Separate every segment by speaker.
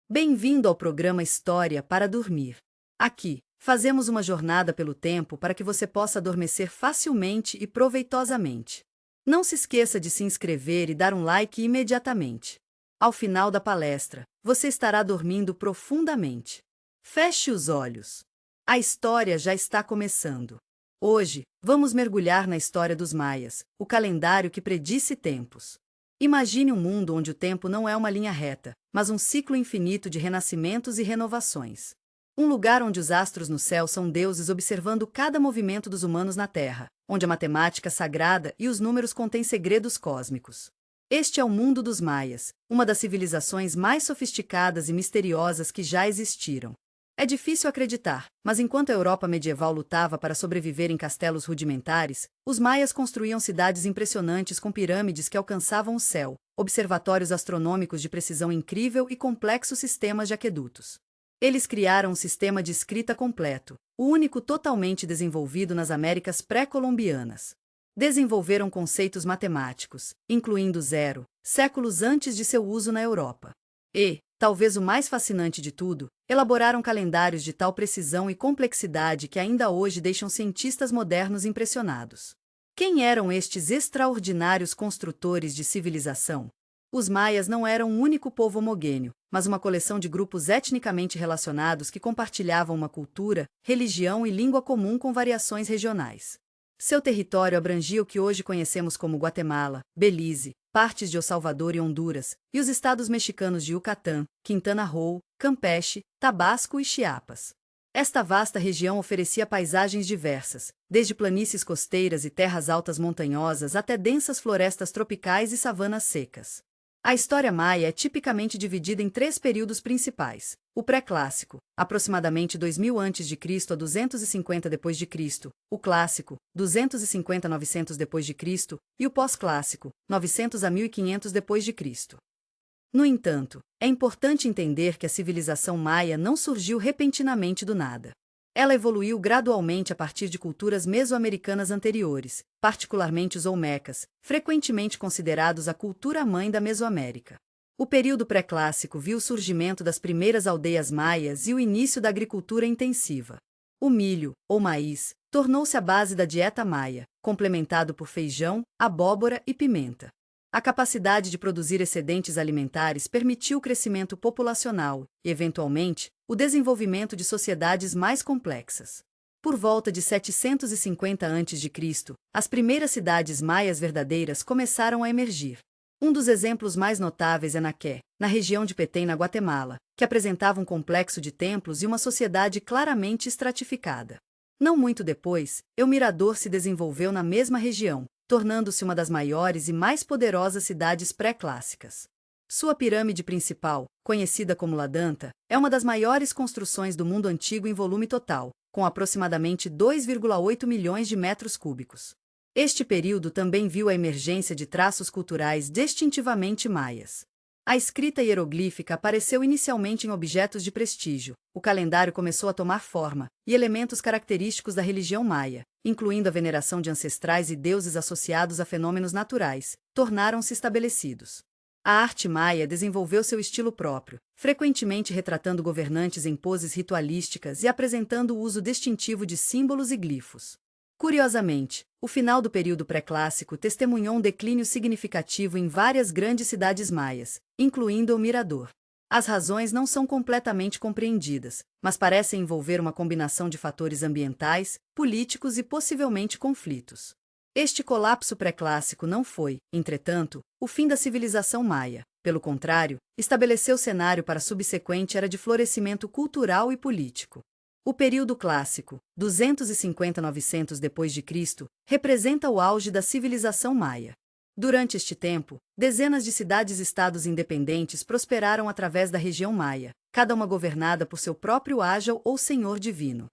Speaker 1: Bem-vindo ao programa História para Dormir. Aqui, fazemos uma jornada pelo tempo para que você possa adormecer facilmente e proveitosamente. Não se esqueça de se inscrever e dar um like imediatamente. Ao final da palestra, você estará dormindo profundamente. Feche os olhos. A história já está começando. Hoje, vamos mergulhar na história dos Maias, o calendário que predisse tempos. Imagine um mundo onde o tempo não é uma linha reta, mas um ciclo infinito de renascimentos e renovações. Um lugar onde os astros no céu são deuses observando cada movimento dos humanos na Terra, onde a matemática sagrada e os números contêm segredos cósmicos. Este é o mundo dos Maias, uma das civilizações mais sofisticadas e misteriosas que já existiram. É difícil acreditar, mas enquanto a Europa medieval lutava para sobreviver em castelos rudimentares, os maias construíam cidades impressionantes com pirâmides que alcançavam o céu, observatórios astronômicos de precisão incrível e complexos sistemas de aquedutos. Eles criaram um sistema de escrita completo, o único totalmente desenvolvido nas Américas pré-colombianas. Desenvolveram conceitos matemáticos, incluindo zero, séculos antes de seu uso na Europa. E, talvez o mais fascinante de tudo, elaboraram calendários de tal precisão e complexidade que ainda hoje deixam cientistas modernos impressionados. Quem eram estes extraordinários construtores de civilização? Os maias não eram um único povo homogêneo, mas uma coleção de grupos etnicamente relacionados que compartilhavam uma cultura, religião e língua comum com variações regionais. Seu território abrangia o que hoje conhecemos como Guatemala, Belize, partes de El Salvador e Honduras, e os estados mexicanos de Yucatán, Quintana Roo, Campeche, Tabasco e Chiapas. Esta vasta região oferecia paisagens diversas, desde planícies costeiras e terras altas montanhosas até densas florestas tropicais e savanas secas. A história maia é tipicamente dividida em três períodos principais: o pré-clássico, aproximadamente 2000 a.C. a 250 d.C., o clássico, 250 a 900 d.C., e o pós-clássico, 900 a 1500 d.C. No entanto, é importante entender que a civilização maia não surgiu repentinamente do nada. Ela evoluiu gradualmente a partir de culturas mesoamericanas anteriores, particularmente os olmecas, frequentemente considerados a cultura-mãe da Mesoamérica. O período pré-clássico viu o surgimento das primeiras aldeias maias e o início da agricultura intensiva. O milho, ou maíz, tornou-se a base da dieta maia, complementado por feijão, abóbora e pimenta. A capacidade de produzir excedentes alimentares permitiu o crescimento populacional e, eventualmente, o desenvolvimento de sociedades mais complexas. Por volta de 750 a.C., as primeiras cidades maias verdadeiras começaram a emergir. Um dos exemplos mais notáveis é Naqué, na região de Petén, na Guatemala, que apresentava um complexo de templos e uma sociedade claramente estratificada. Não muito depois, El Mirador se desenvolveu na mesma região, tornando-se uma das maiores e mais poderosas cidades pré-clássicas. Sua pirâmide principal, conhecida como La Danta, é uma das maiores construções do mundo antigo em volume total, com aproximadamente 2,8 milhões de metros cúbicos. Este período também viu a emergência de traços culturais distintivamente maias. A escrita hieroglífica apareceu inicialmente em objetos de prestígio, o calendário começou a tomar forma, e elementos característicos da religião maia, incluindo a veneração de ancestrais e deuses associados a fenômenos naturais, tornaram-se estabelecidos. A arte maia desenvolveu seu estilo próprio, frequentemente retratando governantes em poses ritualísticas e apresentando o uso distintivo de símbolos e glifos. Curiosamente, o final do período pré-clássico testemunhou um declínio significativo em várias grandes cidades maias, incluindo El Mirador. As razões não são completamente compreendidas, mas parecem envolver uma combinação de fatores ambientais, políticos e possivelmente conflitos. Este colapso pré-clássico não foi, entretanto, o fim da civilização maia. Pelo contrário, estabeleceu cenário para a subsequente era de florescimento cultural e político. O período clássico, 250 a 900 d.C., representa o auge da civilização maia. Durante este tempo, dezenas de cidades-estados independentes prosperaram através da região maia, cada uma governada por seu próprio ágil ou senhor divino.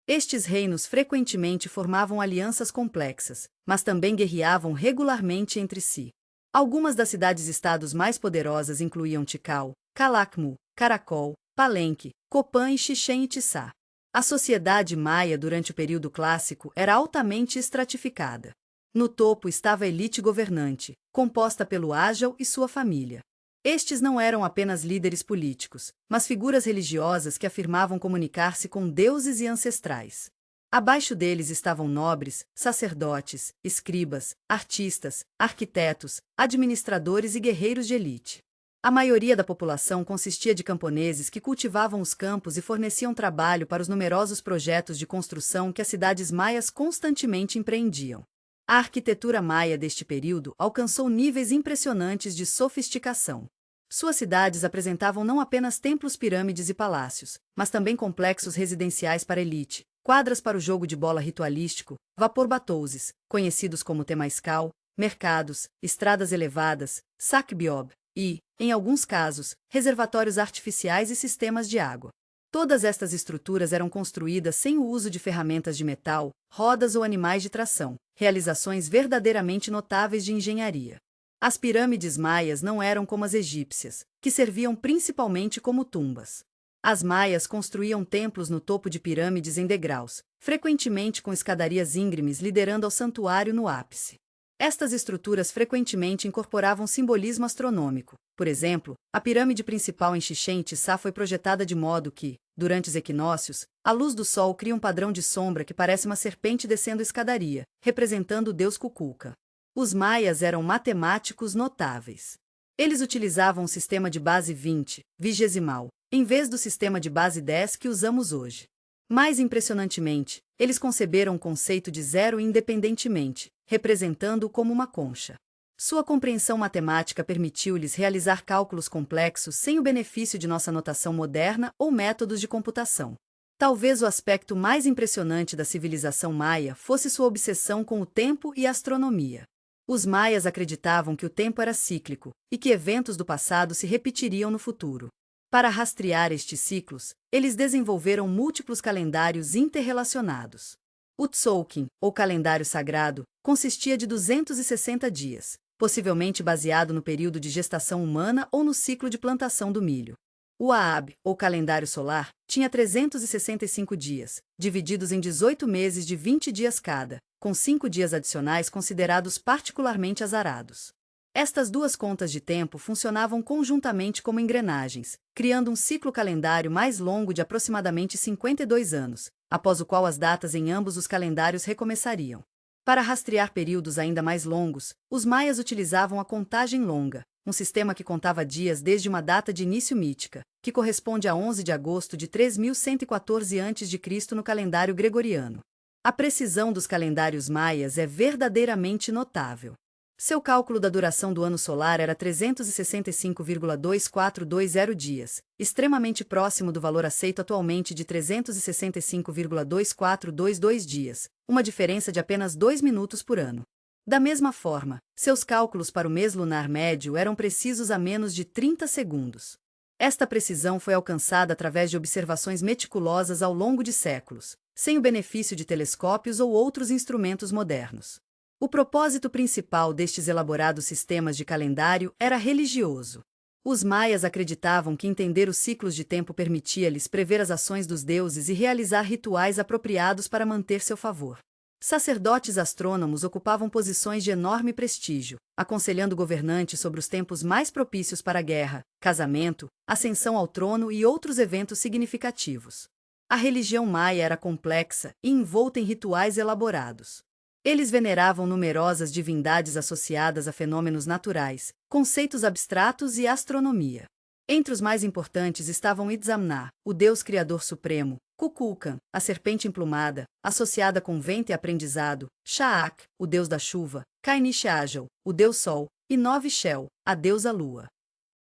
Speaker 1: Estes reinos frequentemente formavam alianças complexas, mas também guerreavam regularmente entre si. Algumas das cidades-estados mais poderosas incluíam Tikal, Calakmul, Caracol, Palenque, Copán e Chichén Itzá. A sociedade maia durante o período clássico era altamente estratificada. No topo estava a elite governante, composta pelo ágil e sua família. Estes não eram apenas líderes políticos, mas figuras religiosas que afirmavam comunicar-se com deuses e ancestrais. Abaixo deles estavam nobres, sacerdotes, escribas, artistas, arquitetos, administradores e guerreiros de elite. A maioria da população consistia de camponeses que cultivavam os campos e forneciam trabalho para os numerosos projetos de construção que as cidades maias constantemente empreendiam. A arquitetura maia deste período alcançou níveis impressionantes de sofisticação. Suas cidades apresentavam não apenas templos, pirâmides e palácios, mas também complexos residenciais para elite, quadras para o jogo de bola ritualístico, vapor-batouses, conhecidos como temaiskal, mercados, estradas elevadas, sac-biob, e, em alguns casos, reservatórios artificiais e sistemas de água. Todas estas estruturas eram construídas sem o uso de ferramentas de metal, rodas ou animais de tração, realizações verdadeiramente notáveis de engenharia. As pirâmides maias não eram como as egípcias, que serviam principalmente como tumbas. As maias construíam templos no topo de pirâmides em degraus, frequentemente com escadarias íngremes liderando ao santuário no ápice. Estas estruturas frequentemente incorporavam simbolismo astronômico. Por exemplo, a pirâmide principal em Chichén Itzá foi projetada de modo que, durante os equinócios, a luz do sol cria um padrão de sombra que parece uma serpente descendo a escadaria, representando o deus Kukulka. Os maias eram matemáticos notáveis. Eles utilizavam um sistema de base 20, vigesimal, em vez do sistema de base 10 que usamos hoje. Mais impressionantemente, eles conceberam o conceito de zero independentemente, representando-o como uma concha. Sua compreensão matemática permitiu-lhes realizar cálculos complexos sem o benefício de nossa notação moderna ou métodos de computação. Talvez o aspecto mais impressionante da civilização maia fosse sua obsessão com o tempo e a astronomia. Os maias acreditavam que o tempo era cíclico e que eventos do passado se repetiriam no futuro. Para rastrear estes ciclos, eles desenvolveram múltiplos calendários interrelacionados. O Tzolk'in, ou calendário sagrado, consistia de 260 dias, possivelmente baseado no período de gestação humana ou no ciclo de plantação do milho. O Aab, ou calendário solar, tinha 365 dias, divididos em 18 meses de 20 dias cada, com 5 dias adicionais considerados particularmente azarados. Estas duas contas de tempo funcionavam conjuntamente como engrenagens, criando um ciclo calendário mais longo de aproximadamente 52 anos, após o qual as datas em ambos os calendários recomeçariam. Para rastrear períodos ainda mais longos, os maias utilizavam a contagem longa, um sistema que contava dias desde uma data de início mítica, que corresponde a 11 de agosto de 3114 a.C. no calendário gregoriano. A precisão dos calendários maias é verdadeiramente notável. Seu cálculo da duração do ano solar era 365,2420 dias, extremamente próximo do valor aceito atualmente de 365,2422 dias, uma diferença de apenas 2 minutos por ano. Da mesma forma, seus cálculos para o mês lunar médio eram precisos a menos de 30 segundos. Esta precisão foi alcançada através de observações meticulosas ao longo de séculos, sem o benefício de telescópios ou outros instrumentos modernos. O propósito principal destes elaborados sistemas de calendário era religioso. Os maias acreditavam que entender os ciclos de tempo permitia-lhes prever as ações dos deuses e realizar rituais apropriados para manter seu favor. Sacerdotes astrônomos ocupavam posições de enorme prestígio, aconselhando governantes sobre os tempos mais propícios para a guerra, casamento, ascensão ao trono e outros eventos significativos. A religião maia era complexa e envolta em rituais elaborados. Eles veneravam numerosas divindades associadas a fenômenos naturais, conceitos abstratos e astronomia. Entre os mais importantes estavam Itzamna, o deus criador supremo, Kukulkan, a serpente emplumada, associada com vento e aprendizado, Sha'ak, o deus da chuva, Kainishajal, o deus sol, e Novishel, a deusa lua.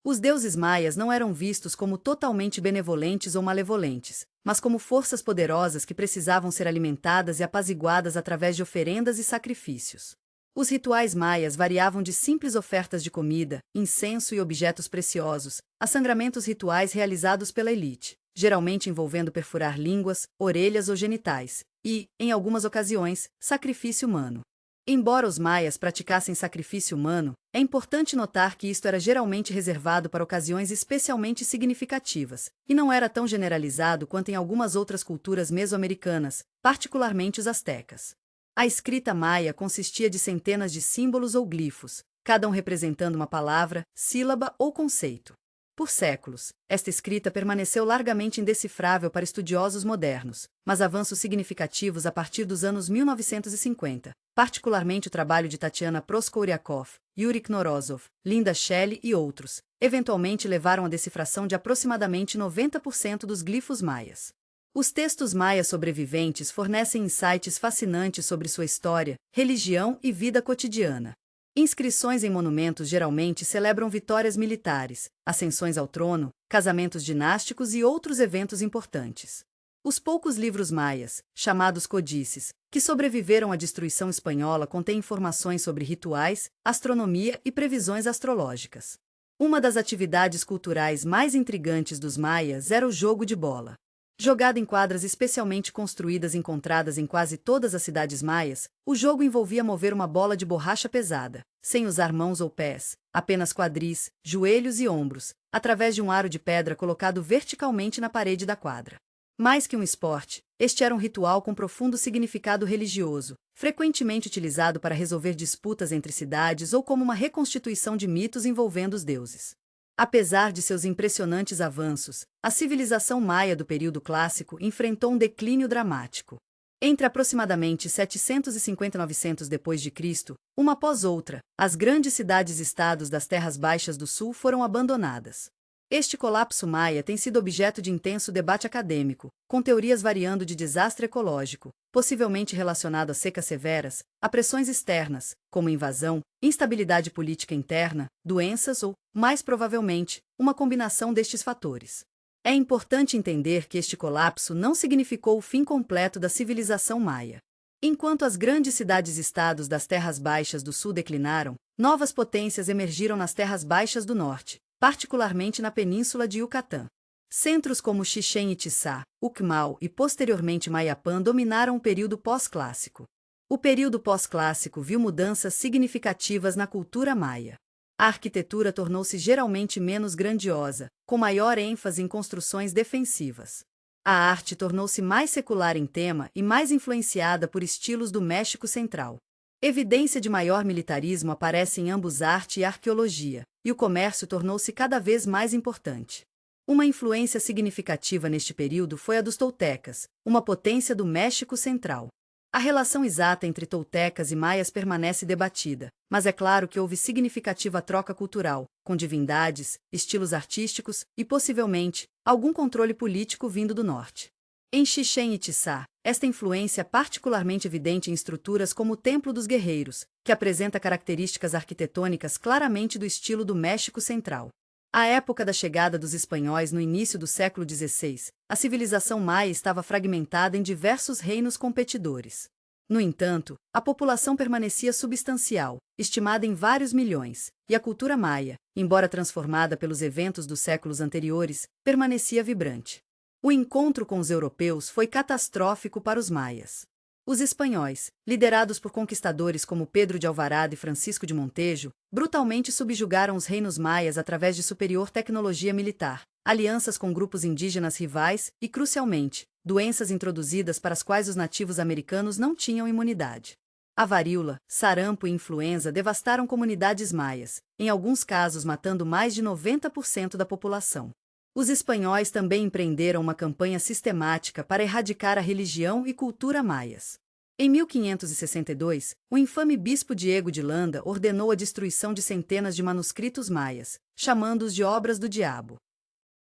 Speaker 1: Os deuses maias não eram vistos como totalmente benevolentes ou malevolentes, mas como forças poderosas que precisavam ser alimentadas e apaziguadas através de oferendas e sacrifícios. Os rituais maias variavam de simples ofertas de comida, incenso e objetos preciosos, a sangramentos rituais realizados pela elite, geralmente envolvendo perfurar línguas, orelhas ou genitais, e, em algumas ocasiões, sacrifício humano. Embora os maias praticassem sacrifício humano, é importante notar que isto era geralmente reservado para ocasiões especialmente significativas, e não era tão generalizado quanto em algumas outras culturas mesoamericanas, particularmente os astecas. A escrita maia consistia de centenas de símbolos ou glifos, cada um representando uma palavra, sílaba ou conceito. Por séculos, esta escrita permaneceu largamente indecifrável para estudiosos modernos, mas avanços significativos a partir dos anos 1950, particularmente o trabalho de Tatiana Proskouriakov, Yuri Knorozov, Linda Shelley e outros, eventualmente levaram à decifração de aproximadamente 90% dos glifos maias. Os textos maias sobreviventes fornecem insights fascinantes sobre sua história, religião e vida cotidiana. Inscrições em monumentos geralmente celebram vitórias militares, ascensões ao trono, casamentos dinásticos e outros eventos importantes. Os poucos livros maias, chamados codices, que sobreviveram à destruição espanhola contêm informações sobre rituais, astronomia e previsões astrológicas. Uma das atividades culturais mais intrigantes dos maias era o jogo de bola. Jogado em quadras especialmente construídas e encontradas em quase todas as cidades maias, o jogo envolvia mover uma bola de borracha pesada, sem usar mãos ou pés, apenas quadris, joelhos e ombros, através de um aro de pedra colocado verticalmente na parede da quadra. Mais que um esporte, este era um ritual com profundo significado religioso, frequentemente utilizado para resolver disputas entre cidades ou como uma reconstituição de mitos envolvendo os deuses. Apesar de seus impressionantes avanços, a civilização maia do período clássico enfrentou um declínio dramático. Entre aproximadamente 750 e 900 d.C., uma após outra, as grandes cidades-estados das Terras Baixas do Sul foram abandonadas. Este colapso maia tem sido objeto de intenso debate acadêmico, com teorias variando de desastre ecológico, possivelmente relacionado a secas severas, a pressões externas, como invasão, instabilidade política interna, doenças ou, mais provavelmente, uma combinação destes fatores. É importante entender que este colapso não significou o fim completo da civilização maia. Enquanto as grandes cidades-estados das Terras Baixas do Sul declinaram, novas potências emergiram nas Terras Baixas do Norte, particularmente na península de Yucatán. Centros como Chichén Itzá, Ucmal e posteriormente Mayapán dominaram o período pós-clássico. O período pós-clássico viu mudanças significativas na cultura maia. A arquitetura tornou-se geralmente menos grandiosa, com maior ênfase em construções defensivas. A arte tornou-se mais secular em tema e mais influenciada por estilos do México Central. Evidência de maior militarismo aparece em ambos arte e arqueologia, e o comércio tornou-se cada vez mais importante. Uma influência significativa neste período foi a dos toltecas, uma potência do México Central. A relação exata entre toltecas e maias permanece debatida, mas é claro que houve significativa troca cultural, com divindades, estilos artísticos e, possivelmente, algum controle político vindo do norte. Em Chichén Itzá, esta influência é particularmente evidente em estruturas como o Templo dos Guerreiros, que apresenta características arquitetônicas claramente do estilo do México Central. À época da chegada dos espanhóis no início do século XVI, a civilização maia estava fragmentada em diversos reinos competidores. No entanto, a população permanecia substancial, estimada em vários milhões, e a cultura maia, embora transformada pelos eventos dos séculos anteriores, permanecia vibrante. O encontro com os europeus foi catastrófico para os maias. Os espanhóis, liderados por conquistadores como Pedro de Alvarado e Francisco de Montejo, brutalmente subjugaram os reinos maias através de superior tecnologia militar, alianças com grupos indígenas rivais e, crucialmente, doenças introduzidas para as quais os nativos americanos não tinham imunidade. A varíola, sarampo e influenza devastaram comunidades maias, em alguns casos matando mais de 90% da população. Os espanhóis também empreenderam uma campanha sistemática para erradicar a religião e cultura maias. Em 1562, o infame bispo Diego de Landa ordenou a destruição de centenas de manuscritos maias, chamando-os de obras do diabo.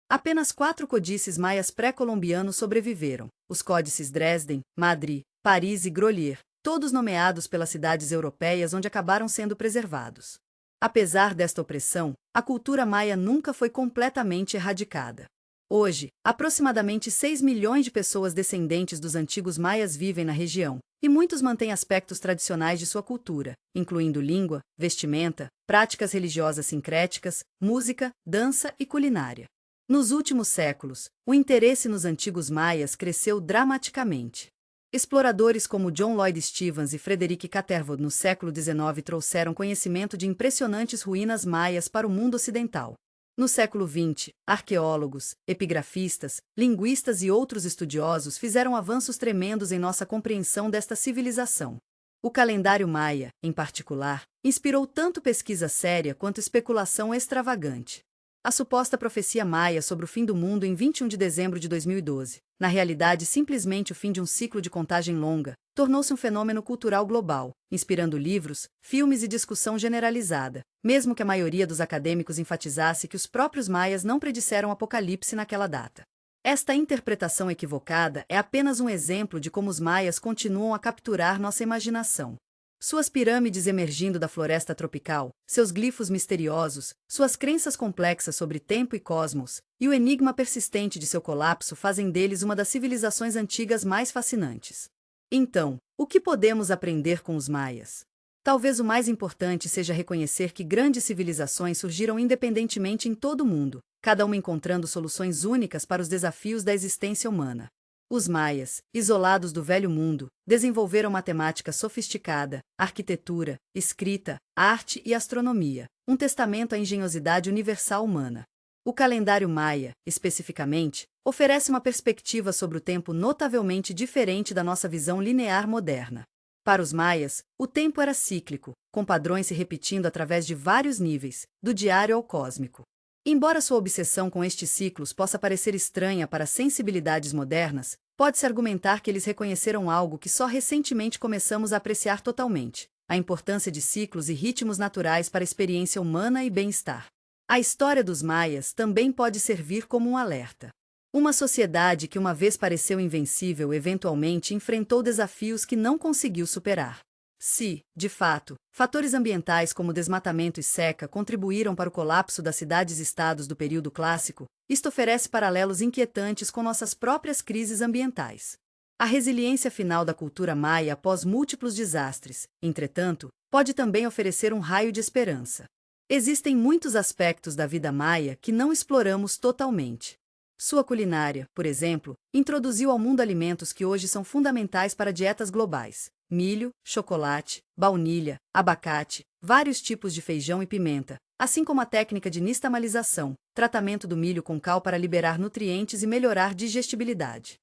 Speaker 1: Apenas 4 codices maias pré-colombianos sobreviveram: os códices Dresden, Madrid, Paris e Grolier, todos nomeados pelas cidades europeias onde acabaram sendo preservados. Apesar desta opressão, a cultura maia nunca foi completamente erradicada. Hoje, aproximadamente 6 milhões de pessoas descendentes dos antigos maias vivem na região, e muitos mantêm aspectos tradicionais de sua cultura, incluindo língua, vestimenta, práticas religiosas sincréticas, música, dança e culinária. Nos últimos séculos, o interesse nos antigos maias cresceu dramaticamente. Exploradores como John Lloyd Stevens e Frederick Catherwood no século XIX trouxeram conhecimento de impressionantes ruínas maias para o mundo ocidental. No século XX, arqueólogos, epigrafistas, linguistas e outros estudiosos fizeram avanços tremendos em nossa compreensão desta civilização. O calendário maia, em particular, inspirou tanto pesquisa séria quanto especulação extravagante. A suposta profecia maia sobre o fim do mundo em 21 de dezembro de 2012, na realidade simplesmente o fim de um ciclo de contagem longa, tornou-se um fenômeno cultural global, inspirando livros, filmes e discussão generalizada, mesmo que a maioria dos acadêmicos enfatizasse que os próprios maias não predisseram o apocalipse naquela data. Esta interpretação equivocada é apenas um exemplo de como os maias continuam a capturar nossa imaginação. Suas pirâmides emergindo da floresta tropical, seus glifos misteriosos, suas crenças complexas sobre tempo e cosmos, e o enigma persistente de seu colapso fazem deles uma das civilizações antigas mais fascinantes. Então, o que podemos aprender com os maias? Talvez o mais importante seja reconhecer que grandes civilizações surgiram independentemente em todo o mundo, cada uma encontrando soluções únicas para os desafios da existência humana. Os maias, isolados do Velho Mundo, desenvolveram matemática sofisticada, arquitetura, escrita, arte e astronomia, um testamento à engenhosidade universal humana. O calendário maia, especificamente, oferece uma perspectiva sobre o tempo notavelmente diferente da nossa visão linear moderna. Para os maias, o tempo era cíclico, com padrões se repetindo através de vários níveis, do diário ao cósmico. Embora sua obsessão com estes ciclos possa parecer estranha para sensibilidades modernas, pode-se argumentar que eles reconheceram algo que só recentemente começamos a apreciar totalmente: a importância de ciclos e ritmos naturais para a experiência humana e bem-estar. A história dos maias também pode servir como um alerta. Uma sociedade que uma vez pareceu invencível eventualmente enfrentou desafios que não conseguiu superar. Se, de fato, fatores ambientais como desmatamento e seca contribuíram para o colapso das cidades-estados do período clássico, isto oferece paralelos inquietantes com nossas próprias crises ambientais. A resiliência final da cultura maia após múltiplos desastres, entretanto, pode também oferecer um raio de esperança. Existem muitos aspectos da vida maia que não exploramos totalmente. Sua culinária, por exemplo, introduziu ao mundo alimentos que hoje são fundamentais para dietas globais: milho, chocolate, baunilha, abacate, vários tipos de feijão e pimenta, assim como a técnica de nixtamalização, tratamento do milho com cal para liberar nutrientes e melhorar digestibilidade.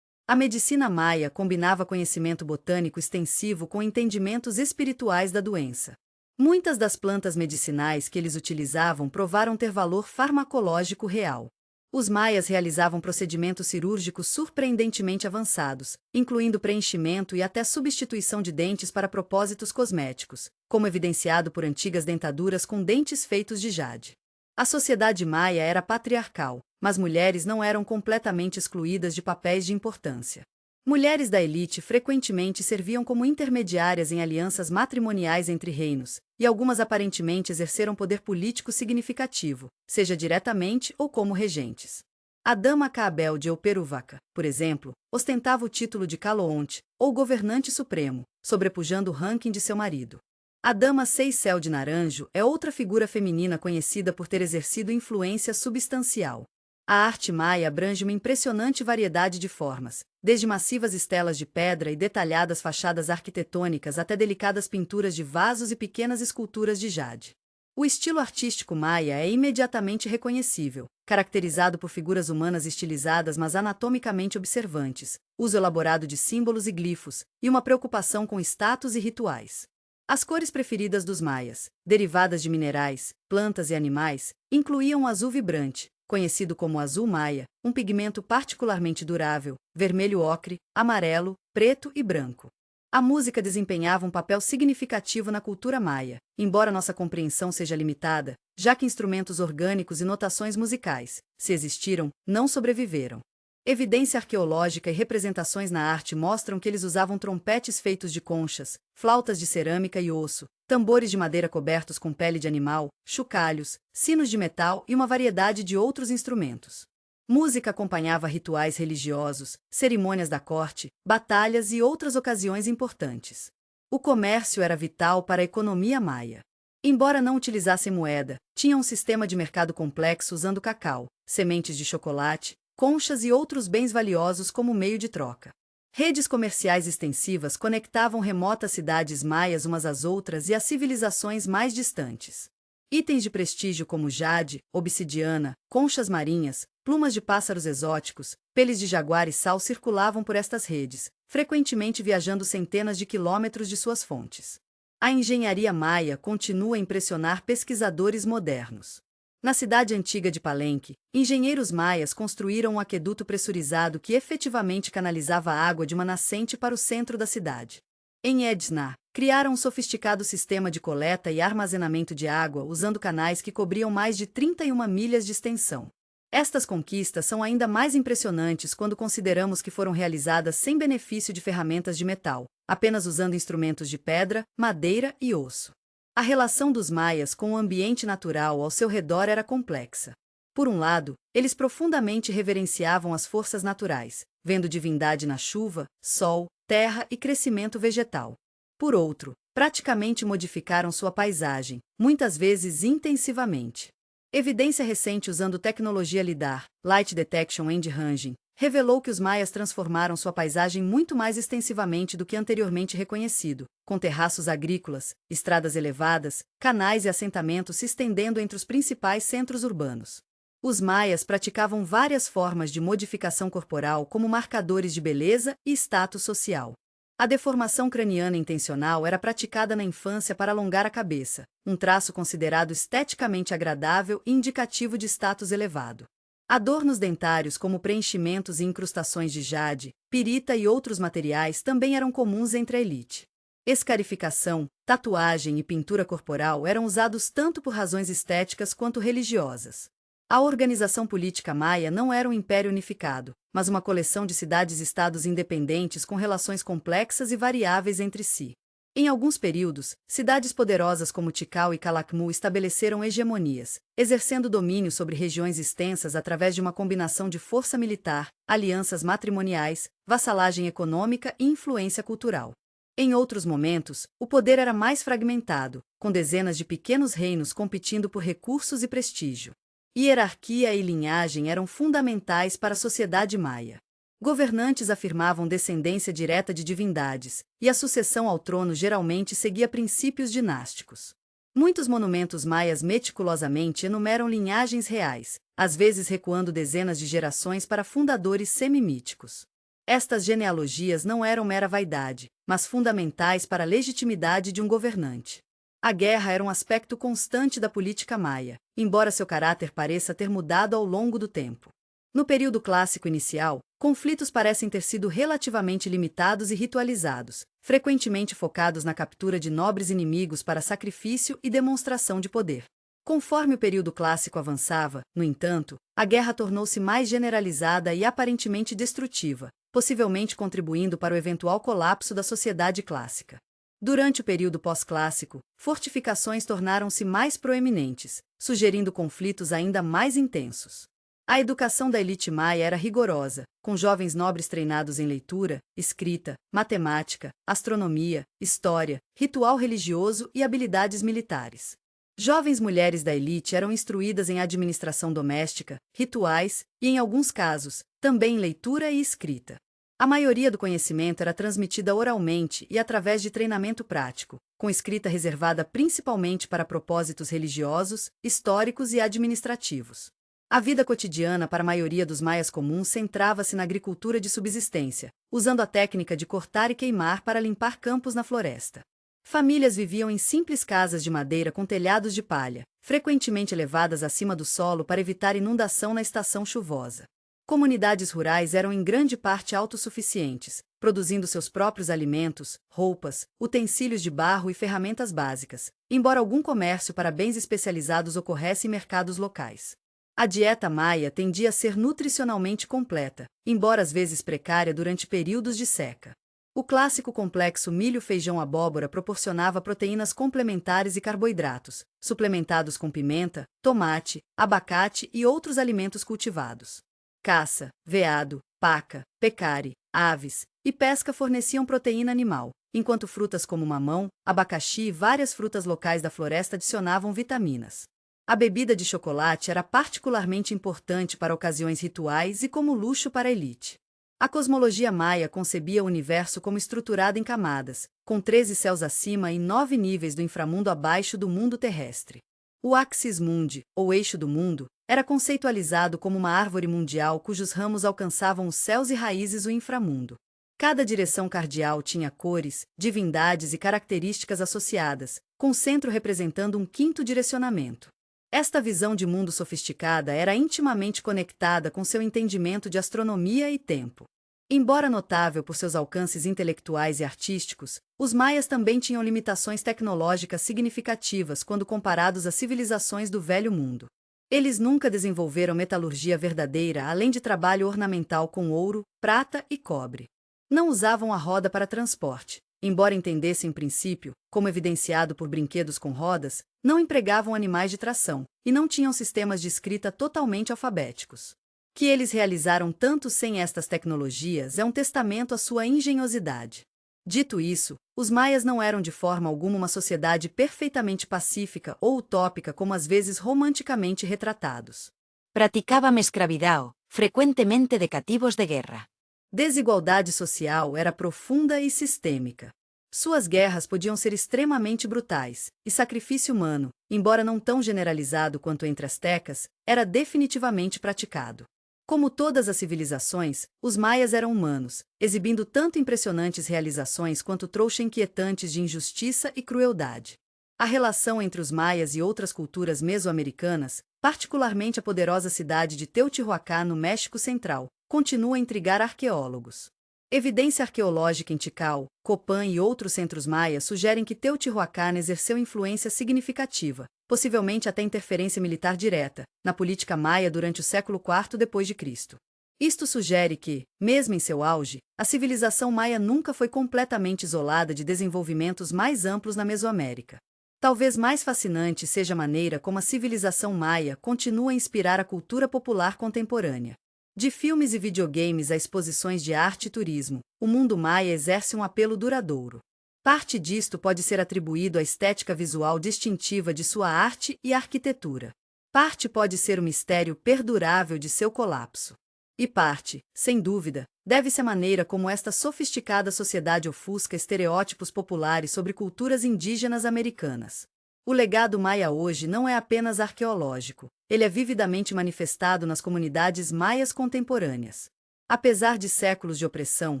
Speaker 1: A medicina maia combinava conhecimento botânico extensivo com entendimentos espirituais da doença. Muitas das plantas medicinais que eles utilizavam provaram ter valor farmacológico real. Os maias realizavam procedimentos cirúrgicos surpreendentemente avançados, incluindo preenchimento e até substituição de dentes para propósitos cosméticos, como evidenciado por antigas dentaduras com dentes feitos de jade. A sociedade maia era patriarcal, mas mulheres não eram completamente excluídas de papéis de importância. Mulheres da elite frequentemente serviam como intermediárias em alianças matrimoniais entre reinos, e algumas aparentemente exerceram poder político significativo, seja diretamente ou como regentes. A dama Caabel de Operuvaca, por exemplo, ostentava o título de Caloonte, ou governante supremo, sobrepujando o ranking de seu marido. A dama Seyssel de Naranjo é outra figura feminina conhecida por ter exercido influência substancial. A arte maia abrange uma impressionante variedade de formas, desde massivas estelas de pedra e detalhadas fachadas arquitetônicas até delicadas pinturas de vasos e pequenas esculturas de jade. O estilo artístico maia é imediatamente reconhecível, caracterizado por figuras humanas estilizadas mas anatomicamente observantes, uso elaborado de símbolos e glifos, e uma preocupação com status e rituais. As cores preferidas dos maias, derivadas de minerais, plantas e animais, incluíam o azul vibrante, conhecido como azul maia, um pigmento particularmente durável, vermelho ocre, amarelo, preto e branco. A música desempenhava um papel significativo na cultura maia, embora nossa compreensão seja limitada, já que instrumentos orgânicos e notações musicais, se existiram, não sobreviveram. Evidência arqueológica e representações na arte mostram que eles usavam trompetes feitos de conchas, flautas de cerâmica e osso, tambores de madeira cobertos com pele de animal, chocalhos, sinos de metal e uma variedade de outros instrumentos. Música acompanhava rituais religiosos, cerimônias da corte, batalhas e outras ocasiões importantes. O comércio era vital para a economia maia. Embora não utilizassem moeda, tinham um sistema de mercado complexo usando cacau, sementes de chocolate, conchas e outros bens valiosos como meio de troca. Redes comerciais extensivas conectavam remotas cidades maias umas às outras e às civilizações mais distantes. Itens de prestígio como jade, obsidiana, conchas marinhas, plumas de pássaros exóticos, peles de jaguar e sal circulavam por estas redes, frequentemente viajando centenas de quilômetros de suas fontes. A engenharia maia continua a impressionar pesquisadores modernos. Na cidade antiga de Palenque, engenheiros maias construíram um aqueduto pressurizado que efetivamente canalizava a água de uma nascente para o centro da cidade. Em Edna, criaram um sofisticado sistema de coleta e armazenamento de água usando canais que cobriam mais de 31 milhas de extensão. Estas conquistas são ainda mais impressionantes quando consideramos que foram realizadas sem benefício de ferramentas de metal, apenas usando instrumentos de pedra, madeira e osso. A relação dos maias com o ambiente natural ao seu redor era complexa. Por um lado, eles profundamente reverenciavam as forças naturais, vendo divindade na chuva, sol, terra e crescimento vegetal. Por outro, praticamente modificaram sua paisagem, muitas vezes intensivamente. Evidência recente usando tecnologia LIDAR, Light Detection and Ranging, revelou que os maias transformaram sua paisagem muito mais extensivamente do que anteriormente reconhecido, com terraços agrícolas, estradas elevadas, canais e assentamentos se estendendo entre os principais centros urbanos. Os maias praticavam várias formas de modificação corporal como marcadores de beleza e status social. A deformação craniana intencional era praticada na infância para alongar a cabeça, um traço considerado esteticamente agradável e indicativo de status elevado. Adornos dentários como preenchimentos e incrustações de jade, pirita e outros materiais também eram comuns entre a elite. Escarificação, tatuagem e pintura corporal eram usados tanto por razões estéticas quanto religiosas. A organização política maia não era um império unificado, mas uma coleção de cidades-estados independentes com relações complexas e variáveis entre si. Em alguns períodos, cidades poderosas como Tikal e Calakmul estabeleceram hegemonias, exercendo domínio sobre regiões extensas através de uma combinação de força militar, alianças matrimoniais, vassalagem econômica e influência cultural. Em outros momentos, o poder era mais fragmentado, com dezenas de pequenos reinos competindo por recursos e prestígio. Hierarquia e linhagem eram fundamentais para a sociedade maia. Governantes afirmavam descendência direta de divindades, e a sucessão ao trono geralmente seguia princípios dinásticos. Muitos monumentos maias meticulosamente enumeram linhagens reais, às vezes recuando dezenas de gerações para fundadores semimíticos. Estas genealogias não eram mera vaidade, mas fundamentais para a legitimidade de um governante. A guerra era um aspecto constante da política maia, embora seu caráter pareça ter mudado ao longo do tempo. No período clássico inicial, conflitos parecem ter sido relativamente limitados e ritualizados, frequentemente focados na captura de nobres inimigos para sacrifício e demonstração de poder. Conforme o período clássico avançava, no entanto, a guerra tornou-se mais generalizada e aparentemente destrutiva, possivelmente contribuindo para o eventual colapso da sociedade clássica. Durante o período pós-clássico, fortificações tornaram-se mais proeminentes, sugerindo conflitos ainda mais intensos. A educação da elite maia era rigorosa, com jovens nobres treinados em leitura, escrita, matemática, astronomia, história, ritual religioso e habilidades militares. Jovens mulheres da elite eram instruídas em administração doméstica, rituais e, em alguns casos, também em leitura e escrita. A maioria do conhecimento era transmitida oralmente e através de treinamento prático, com escrita reservada principalmente para propósitos religiosos, históricos e administrativos. A vida cotidiana para a maioria dos maias comuns centrava-se na agricultura de subsistência, usando a técnica de cortar e queimar para limpar campos na floresta. Famílias viviam em simples casas de madeira com telhados de palha, frequentemente elevadas acima do solo para evitar inundação na estação chuvosa. Comunidades rurais eram em grande parte autossuficientes, produzindo seus próprios alimentos, roupas, utensílios de barro e ferramentas básicas, embora algum comércio para bens especializados ocorresse em mercados locais. A dieta maia tendia a ser nutricionalmente completa, embora às vezes precária durante períodos de seca. O clássico complexo milho-feijão-abóbora proporcionava proteínas complementares e carboidratos, suplementados com pimenta, tomate, abacate e outros alimentos cultivados. Caça, veado, paca, pecari, aves e pesca forneciam proteína animal, enquanto frutas como mamão, abacaxi e várias frutas locais da floresta adicionavam vitaminas. A bebida de chocolate era particularmente importante para ocasiões rituais e como luxo para a elite. A cosmologia maia concebia o universo como estruturado em camadas, com 13 céus acima e 9 níveis do inframundo abaixo do mundo terrestre. O Axis Mundi, ou eixo do mundo, era conceitualizado como uma árvore mundial cujos ramos alcançavam os céus e raízes o inframundo. Cada direção cardial tinha cores, divindades e características associadas, com o centro representando um quinto direcionamento. Esta visão de mundo sofisticada era intimamente conectada com seu entendimento de astronomia e tempo. Embora notável por seus alcances intelectuais e artísticos, os maias também tinham limitações tecnológicas significativas quando comparados às civilizações do Velho Mundo. Eles nunca desenvolveram metalurgia verdadeira além de trabalho ornamental com ouro, prata e cobre. Não usavam a roda para transporte. Embora entendessem o princípio, como evidenciado por brinquedos com rodas, não empregavam animais de tração, e não tinham sistemas de escrita totalmente alfabéticos. Que eles realizaram tanto sem estas tecnologias é um testamento à sua engenhosidade. Dito isso, os maias não eram de forma alguma uma sociedade perfeitamente pacífica ou utópica como às vezes romanticamente retratados.
Speaker 2: Praticavam escravidão, frequentemente de cativos de guerra.
Speaker 1: Desigualdade social era profunda e sistêmica. Suas guerras podiam ser extremamente brutais, e sacrifício humano, embora não tão generalizado quanto entre astecas, era definitivamente praticado. Como todas as civilizações, os maias eram humanos, exibindo tanto impressionantes realizações quanto trouxa inquietantes de injustiça e crueldade. A relação entre os maias e outras culturas mesoamericanas, particularmente a poderosa cidade de Teotihuacán no México Central, continua a intrigar arqueólogos. Evidência arqueológica em Tikal, Copán e outros centros maias sugerem que Teotihuacán exerceu influência significativa, possivelmente até interferência militar direta, na política maia durante o século IV d.C. Isto sugere que, mesmo em seu auge, a civilização maia nunca foi completamente isolada de desenvolvimentos mais amplos na Mesoamérica. Talvez mais fascinante seja a maneira como a civilização maia continua a inspirar a cultura popular contemporânea. De filmes e videogames a exposições de arte e turismo, o mundo maia exerce um apelo duradouro. Parte disto pode ser atribuído à estética visual distintiva de sua arte e arquitetura. Parte pode ser o mistério perdurável de seu colapso. E parte, sem dúvida, deve-se à maneira como esta sofisticada sociedade ofusca estereótipos populares sobre culturas indígenas americanas. O legado maia hoje não é apenas arqueológico, ele é vividamente manifestado nas comunidades maias contemporâneas. Apesar de séculos de opressão,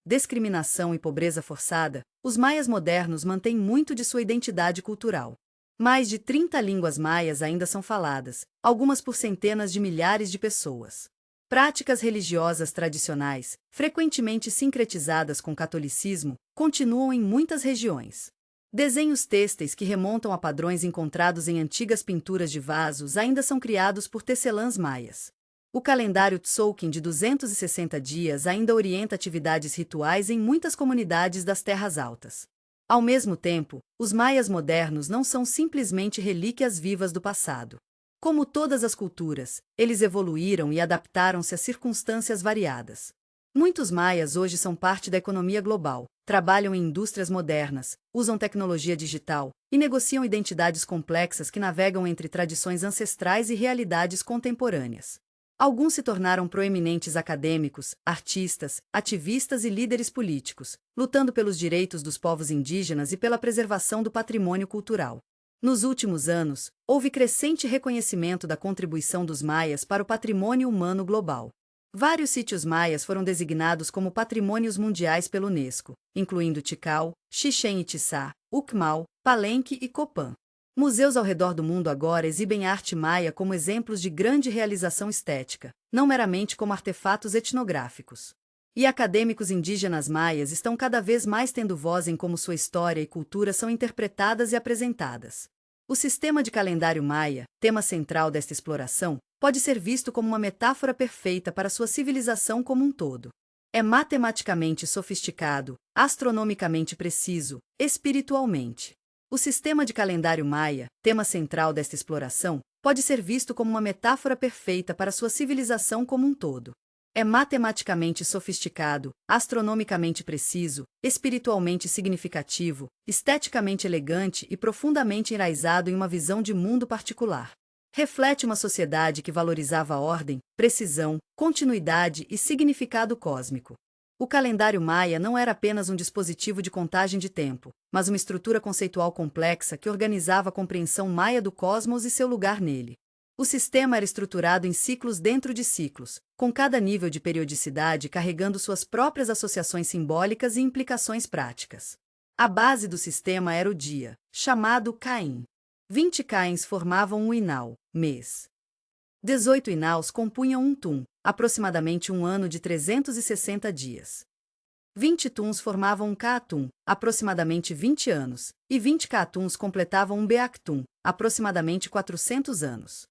Speaker 1: discriminação e pobreza forçada, os maias modernos mantêm muito de sua identidade cultural. Mais de 30 línguas maias ainda são faladas, algumas por centenas de milhares de pessoas. Práticas religiosas tradicionais, frequentemente sincretizadas com catolicismo, continuam em muitas regiões. Desenhos têxteis que remontam a padrões encontrados em antigas pinturas de vasos ainda são criados por tecelãs maias. O calendário Tzolk'in de 260 dias ainda orienta atividades rituais em muitas comunidades das Terras Altas. Ao mesmo tempo, os maias modernos não são simplesmente relíquias vivas do passado. Como todas as culturas, eles evoluíram e adaptaram-se a circunstâncias variadas. Muitos maias hoje são parte da economia global, trabalham em indústrias modernas, usam tecnologia digital e negociam identidades complexas que navegam entre tradições ancestrais e realidades contemporâneas. Alguns se tornaram proeminentes acadêmicos, artistas, ativistas e líderes políticos, lutando pelos direitos dos povos indígenas e pela preservação do patrimônio cultural. Nos últimos anos, houve crescente reconhecimento da contribuição dos maias para o patrimônio humano global. Vários sítios maias foram designados como patrimônios mundiais pela Unesco, incluindo Tikal, Chichén Itzá, Ucmal, Palenque e Copán. Museus ao redor do mundo agora exibem a arte maia como exemplos de grande realização estética, não meramente como artefatos etnográficos. E acadêmicos indígenas maias estão cada vez mais tendo voz em como sua história e cultura são interpretadas e apresentadas. O sistema de calendário maia, tema central desta exploração, pode ser visto como uma metáfora perfeita para sua civilização como um todo. É matematicamente sofisticado, astronomicamente preciso, espiritualmente. O sistema de calendário maia, tema central desta exploração, pode ser visto como uma metáfora perfeita para sua civilização como um todo. É matematicamente sofisticado, astronomicamente preciso, espiritualmente significativo, esteticamente elegante e profundamente enraizado em uma visão de mundo particular. Reflete uma sociedade que valorizava a ordem, precisão, continuidade e significado cósmico. O calendário maia não era apenas um dispositivo de contagem de tempo, mas uma estrutura conceitual complexa que organizava a compreensão maia do cosmos e seu lugar nele. O sistema era estruturado em ciclos dentro de ciclos, com cada nível de periodicidade carregando suas próprias associações simbólicas e implicações práticas. A base do sistema era o dia, chamado Caim. 20 Cains formavam um Inau, mês. 18 Inaus compunham um Tum, aproximadamente um ano de 360 dias. 20 Tuns formavam um Kaatum, aproximadamente 20 anos, e 20 Kaatuns completavam um Beaktum, aproximadamente 400 anos.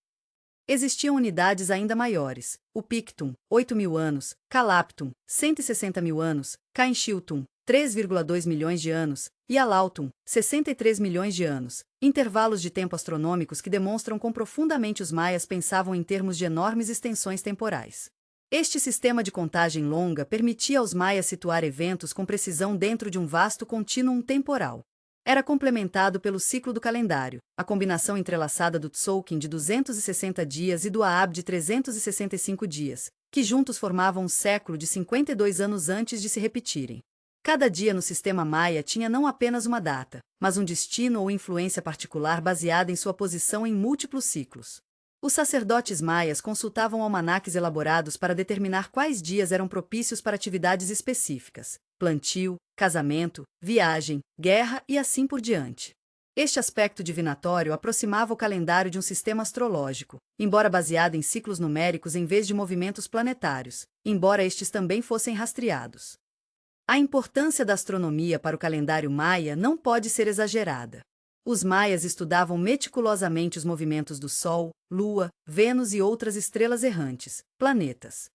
Speaker 1: Existiam unidades ainda maiores, o Pictum, 8.000 anos, Calaptum, 160.000 anos, Cainchiltum, 3,2 milhões de anos, e Alautum, 63 milhões de anos, intervalos de tempo astronômicos que demonstram quão profundamente os maias pensavam em termos de enormes extensões temporais. Este sistema de contagem longa permitia aos maias situar eventos com precisão dentro de um vasto contínuo temporal. Era complementado pelo ciclo do calendário, a combinação entrelaçada do Tzolk'in de 260 dias e do Aab de 365 dias, que juntos formavam um século de 52 anos antes de se repetirem. Cada dia no sistema maia tinha não apenas uma data, mas um destino ou influência particular baseada em sua posição em múltiplos ciclos. Os sacerdotes maias consultavam almanaques elaborados para determinar quais dias eram propícios para atividades específicas, plantio, casamento, viagem, guerra e assim por diante. Este aspecto divinatório aproximava o calendário de um sistema astrológico, embora baseado em ciclos numéricos em vez de movimentos planetários, embora estes também fossem rastreados. A importância da astronomia para o calendário maia não pode ser exagerada. Os maias estudavam meticulosamente os movimentos do Sol, Lua, Vênus e outras estrelas errantes, planetas.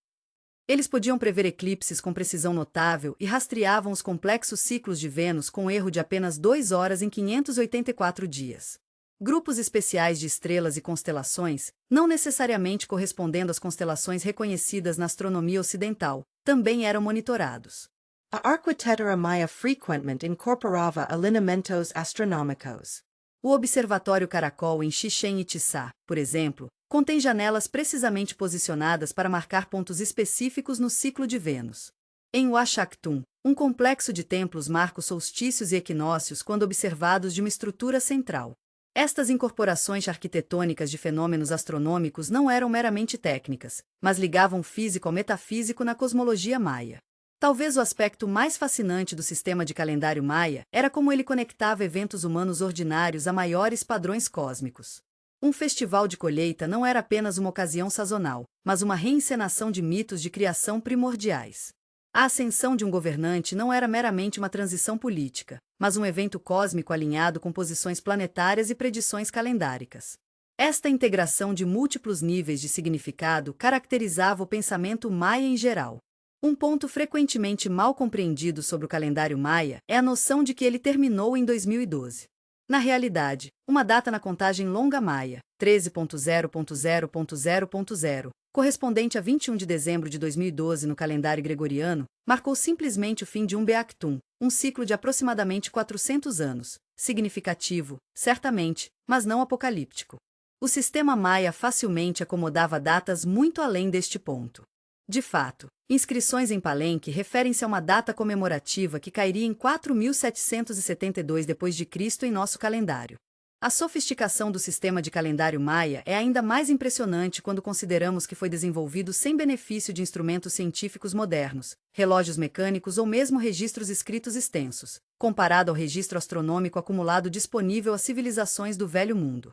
Speaker 1: Eles podiam prever eclipses com precisão notável e rastreavam os complexos ciclos de Vênus com erro de apenas 2 horas em 584 dias. Grupos especiais de estrelas e constelações, não necessariamente correspondendo às constelações reconhecidas na astronomia ocidental, também eram monitorados.
Speaker 3: A arquitetura maia frequentemente incorporava alinhamentos astronômicos.
Speaker 1: O Observatório Caracol em Chichén Itzá, por exemplo, contém janelas precisamente posicionadas para marcar pontos específicos no ciclo de Vênus. Em Uashaktum, um complexo de templos marca os solstícios e equinócios quando observados de uma estrutura central. Estas incorporações arquitetônicas de fenômenos astronômicos não eram meramente técnicas, mas ligavam o físico ao metafísico na cosmologia maia. Talvez o aspecto mais fascinante do sistema de calendário maia era como ele conectava eventos humanos ordinários a maiores padrões cósmicos. Um festival de colheita não era apenas uma ocasião sazonal, mas uma reencenação de mitos de criação primordiais. A ascensão de um governante não era meramente uma transição política, mas um evento cósmico alinhado com posições planetárias e predições calendáricas. Esta integração de múltiplos níveis de significado caracterizava o pensamento maia em geral. Um ponto frequentemente mal compreendido sobre o calendário maia é a noção de que ele terminou em 2012. Na realidade, uma data na contagem longa maia, 13.0.0.0.0, correspondente a 21 de dezembro de 2012 no calendário gregoriano, marcou simplesmente o fim de um Beaktum, um ciclo de aproximadamente 400 anos, significativo, certamente, mas não apocalíptico. O sistema maia facilmente acomodava datas muito além deste ponto. De fato, inscrições em Palenque referem-se a uma data comemorativa que cairia em 4.772 d.C. em nosso calendário. A sofisticação do sistema de calendário maia é ainda mais impressionante quando consideramos que foi desenvolvido sem benefício de instrumentos científicos modernos, relógios mecânicos ou mesmo registros escritos extensos, comparado ao registro astronômico acumulado disponível às civilizações do Velho Mundo.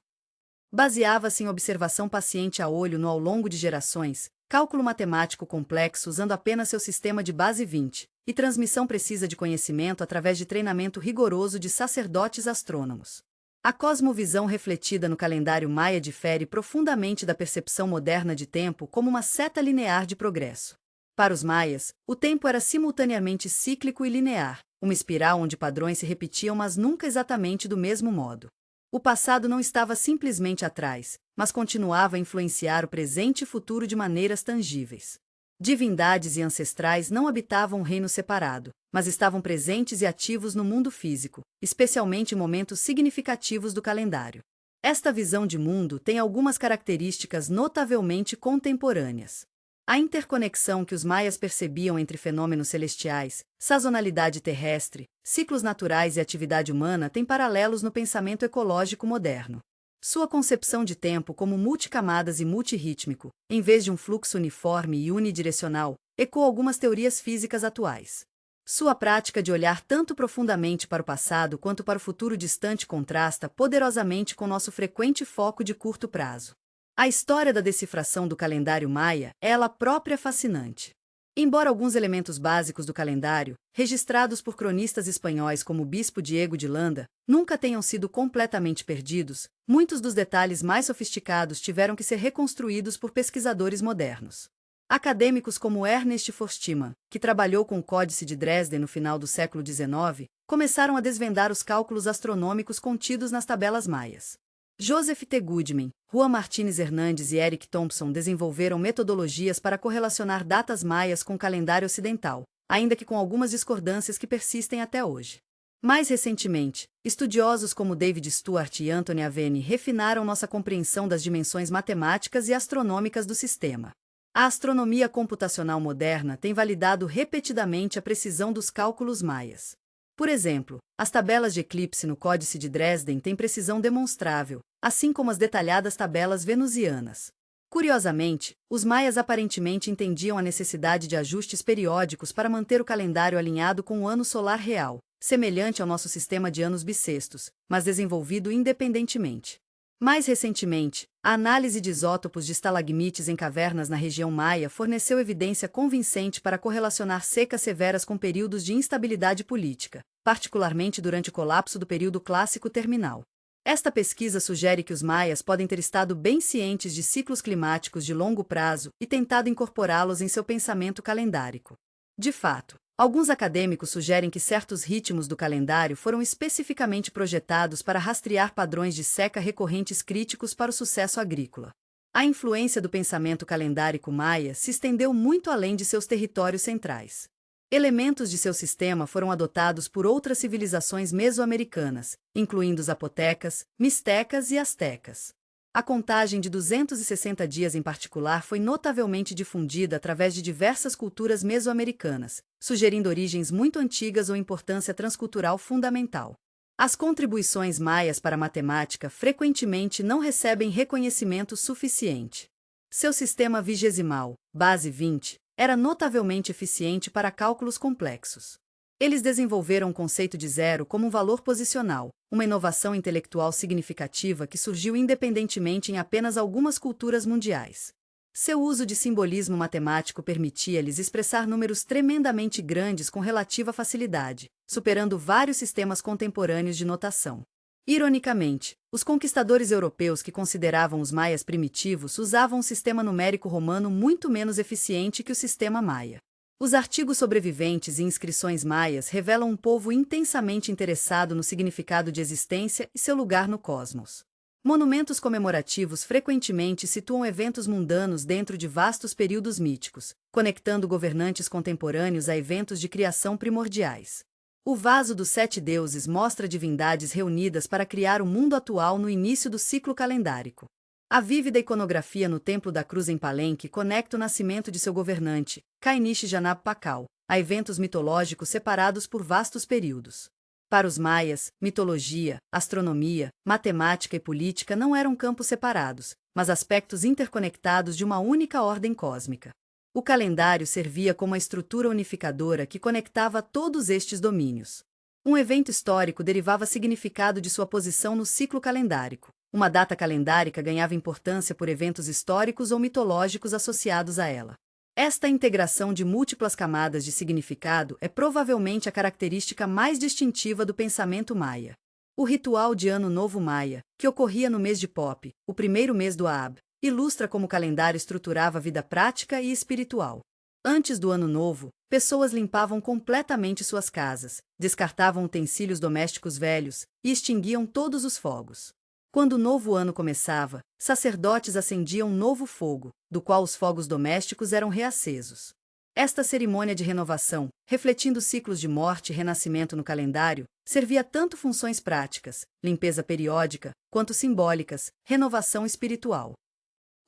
Speaker 1: Baseava-se em observação paciente a olho no ao longo de gerações, cálculo matemático complexo usando apenas seu sistema de base 20, e transmissão precisa de conhecimento através de treinamento rigoroso de sacerdotes astrônomos. A cosmovisão refletida no calendário maia difere profundamente da percepção moderna de tempo como uma seta linear de progresso. Para os maias, o tempo era simultaneamente cíclico e linear, uma espiral onde padrões se repetiam mas nunca exatamente do mesmo modo. O passado não estava simplesmente atrás, mas continuava a influenciar o presente e futuro de maneiras tangíveis. Divindades e ancestrais não habitavam um reino separado, mas estavam presentes e ativos no mundo físico, especialmente em momentos significativos do calendário. Esta visão de mundo tem algumas características notavelmente contemporâneas. A interconexão que os maias percebiam entre fenômenos celestiais, sazonalidade terrestre, ciclos naturais e atividade humana tem paralelos no pensamento ecológico moderno. Sua concepção de tempo como multicamadas e multirrítmico, em vez de um fluxo uniforme e unidirecional, ecoa algumas teorias físicas atuais. Sua prática de olhar tanto profundamente para o passado quanto para o futuro distante contrasta poderosamente com nosso frequente foco de curto prazo. A história da decifração do calendário maia é ela própria fascinante. Embora alguns elementos básicos do calendário, registrados por cronistas espanhóis como o bispo Diego de Landa, nunca tenham sido completamente perdidos, muitos dos detalhes mais sofisticados tiveram que ser reconstruídos por pesquisadores modernos. Acadêmicos como Ernest Forstmann, que trabalhou com o Códice de Dresden no final do século XIX, começaram a desvendar os cálculos astronômicos contidos nas tabelas maias. Joseph T. Goodman, Juan Martínez Hernandes e Eric Thompson desenvolveram metodologias para correlacionar datas maias com o calendário ocidental, ainda que com algumas discordâncias que persistem até hoje. Mais recentemente, estudiosos como David Stuart e Anthony Aveni refinaram nossa compreensão das dimensões matemáticas e astronômicas do sistema. A astronomia computacional moderna tem validado repetidamente a precisão dos cálculos maias. Por exemplo, as tabelas de eclipse no Códice de Dresden têm precisão demonstrável, assim como as detalhadas tabelas venusianas. Curiosamente, os maias aparentemente entendiam a necessidade de ajustes periódicos para manter o calendário alinhado com o ano solar real, semelhante ao nosso sistema de anos bissextos, mas desenvolvido independentemente. Mais recentemente, a análise de isótopos de estalagmites em cavernas na região maia forneceu evidência convincente para correlacionar secas severas com períodos de instabilidade política, particularmente durante o colapso do período clássico terminal. Esta pesquisa sugere que os maias podem ter estado bem cientes de ciclos climáticos de longo prazo e tentado incorporá-los em seu pensamento calendárico. De fato, alguns acadêmicos sugerem que certos ritmos do calendário foram especificamente projetados para rastrear padrões de seca recorrentes críticos para o sucesso agrícola. A influência do pensamento calendárico maia se estendeu muito além de seus territórios centrais. Elementos de seu sistema foram adotados por outras civilizações mesoamericanas, incluindo os zapotecas, mistecas e astecas. A contagem de 260 dias em particular foi notavelmente difundida através de diversas culturas mesoamericanas, sugerindo origens muito antigas ou importância transcultural fundamental. As contribuições maias para a matemática frequentemente não recebem reconhecimento suficiente. Seu sistema vigesimal, base 20, era notavelmente eficiente para cálculos complexos. Eles desenvolveram o conceito de zero como um valor posicional, uma inovação intelectual significativa que surgiu independentemente em apenas algumas culturas mundiais. Seu uso de simbolismo matemático permitia-lhes expressar números tremendamente grandes com relativa facilidade, superando vários sistemas contemporâneos de notação. Ironicamente, os conquistadores europeus que consideravam os maias primitivos usavam um sistema numérico romano muito menos eficiente que o sistema maia. Os artigos sobreviventes e inscrições maias revelam um povo intensamente interessado no significado de existência e seu lugar no cosmos. Monumentos comemorativos frequentemente situam eventos mundanos dentro de vastos períodos míticos, conectando governantes contemporâneos a eventos de criação primordiais. O vaso dos 7 deuses mostra divindades reunidas para criar o mundo atual no início do ciclo calendárico. A vívida iconografia no Templo da Cruz em Palenque conecta o nascimento de seu governante, Kainish Janab Pakal, a eventos mitológicos separados por vastos períodos. Para os maias, mitologia, astronomia, matemática e política não eram campos separados, mas aspectos interconectados de uma única ordem cósmica. O calendário servia como a estrutura unificadora que conectava todos estes domínios. Um evento histórico derivava significado de sua posição no ciclo calendárico. Uma data calendárica ganhava importância por eventos históricos ou mitológicos associados a ela. Esta integração de múltiplas camadas de significado é provavelmente a característica mais distintiva do pensamento maia. O ritual de Ano Novo Maia, que ocorria no mês de Pop, o primeiro mês do Ab, ilustra como o calendário estruturava a vida prática e espiritual. Antes do Ano Novo, pessoas limpavam completamente suas casas, descartavam utensílios domésticos velhos e extinguiam todos os fogos. Quando o novo ano começava, sacerdotes acendiam um novo fogo, do qual os fogos domésticos eram reacesos. Esta cerimônia de renovação, refletindo ciclos de morte e renascimento no calendário, servia tanto funções práticas, limpeza periódica, quanto simbólicas, renovação espiritual.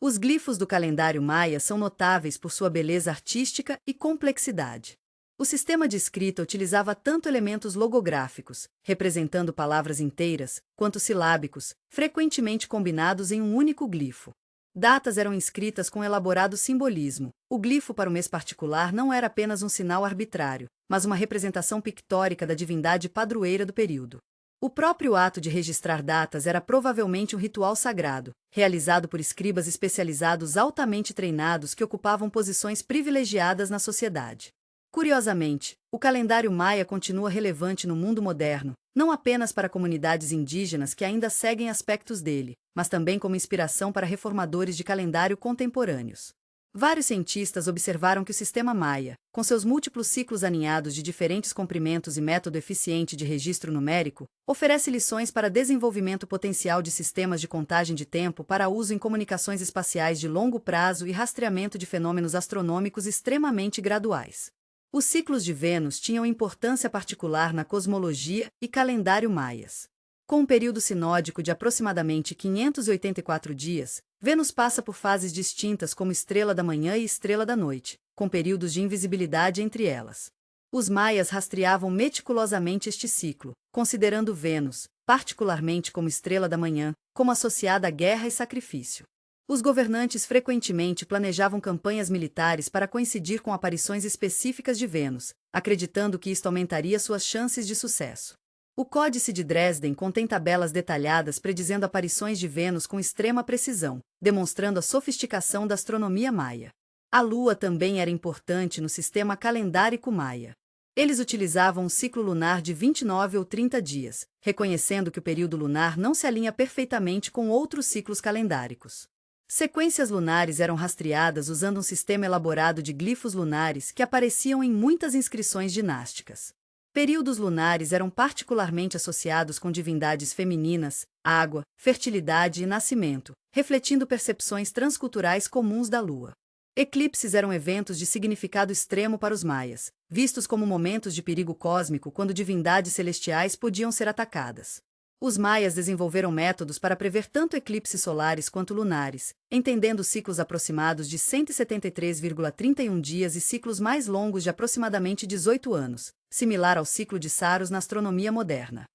Speaker 1: Os glifos do calendário maia são notáveis por sua beleza artística e complexidade. O sistema de escrita utilizava tanto elementos logográficos, representando palavras inteiras, quanto silábicos, frequentemente combinados em um único glifo. Datas eram escritas com elaborado simbolismo. O glifo para o mês particular não era apenas um sinal arbitrário, mas uma representação pictórica da divindade padroeira do período. O próprio ato de registrar datas era provavelmente um ritual sagrado, realizado por escribas especializados altamente treinados que ocupavam posições privilegiadas na sociedade. Curiosamente, o calendário maia continua relevante no mundo moderno, não apenas para comunidades indígenas que ainda seguem aspectos dele, mas também como inspiração para reformadores de calendário contemporâneos. Vários cientistas observaram que o sistema maia, com seus múltiplos ciclos aninhados de diferentes comprimentos e método eficiente de registro numérico, oferece lições para desenvolvimento potencial de sistemas de contagem de tempo para uso em comunicações espaciais de longo prazo e rastreamento de fenômenos astronômicos extremamente graduais. Os ciclos de Vênus tinham importância particular na cosmologia e calendário maias. Com um período sinódico de aproximadamente 584 dias, Vênus passa por fases distintas como estrela da manhã e estrela da noite, com períodos de invisibilidade entre elas. Os maias rastreavam meticulosamente este ciclo, considerando Vênus, particularmente como estrela da manhã, como associada à guerra e sacrifício. Os governantes frequentemente planejavam campanhas militares para coincidir com aparições específicas de Vênus, acreditando que isto aumentaria suas chances de sucesso. O Códice de Dresden contém tabelas detalhadas predizendo aparições de Vênus com extrema precisão, demonstrando a sofisticação da astronomia maia. A Lua também era importante no sistema calendárico maia. Eles utilizavam um ciclo lunar de 29 ou 30 dias, reconhecendo que o período lunar não se alinha perfeitamente com outros ciclos calendáricos. Sequências lunares eram rastreadas usando um sistema elaborado de glifos lunares que apareciam em muitas inscrições dinásticas. Períodos lunares eram particularmente associados com divindades femininas, água, fertilidade e nascimento, refletindo percepções transculturais comuns da Lua. Eclipses eram eventos de significado extremo para os maias, vistos como momentos de perigo cósmico quando divindades celestiais podiam ser atacadas. Os maias desenvolveram métodos para prever tanto eclipses solares quanto lunares, entendendo ciclos aproximados de 173,31 dias e ciclos mais longos de aproximadamente 18 anos, similar ao ciclo de Saros na astronomia moderna.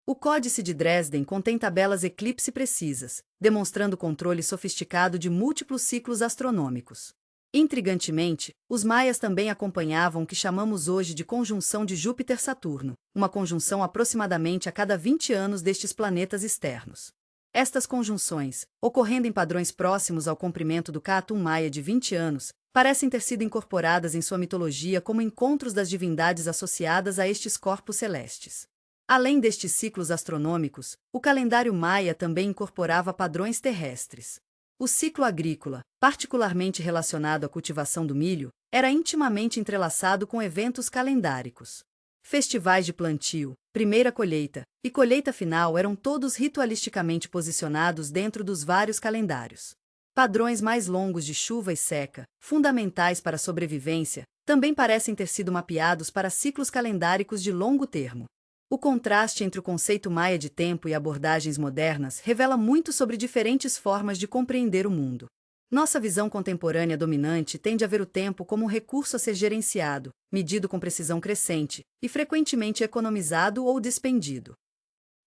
Speaker 1: O Códice de Dresden contém tabelas eclipse precisas, demonstrando controle sofisticado de múltiplos ciclos astronômicos. Intrigantemente, os maias também acompanhavam o que chamamos hoje de conjunção de Júpiter-Saturno, uma conjunção aproximadamente a cada 20 anos destes planetas externos. Estas conjunções, ocorrendo em padrões próximos ao comprimento do K'atum maia de 20 anos, parecem ter sido incorporadas em sua mitologia como encontros das divindades associadas a estes corpos celestes. Além destes ciclos astronômicos, o calendário maia também incorporava padrões terrestres. O ciclo agrícola, particularmente relacionado à cultivação do milho, era intimamente entrelaçado com eventos calendáricos. Festivais de plantio, primeira colheita e colheita final eram todos ritualisticamente posicionados dentro dos vários calendários. Padrões mais longos de chuva e seca, fundamentais para a sobrevivência, também parecem ter sido mapeados para ciclos calendáricos de longo termo. O contraste entre o conceito maia de tempo e abordagens modernas revela muito sobre diferentes formas de compreender o mundo. Nossa visão contemporânea dominante tende a ver o tempo como um recurso a ser gerenciado, medido com precisão crescente, e frequentemente economizado ou despendido.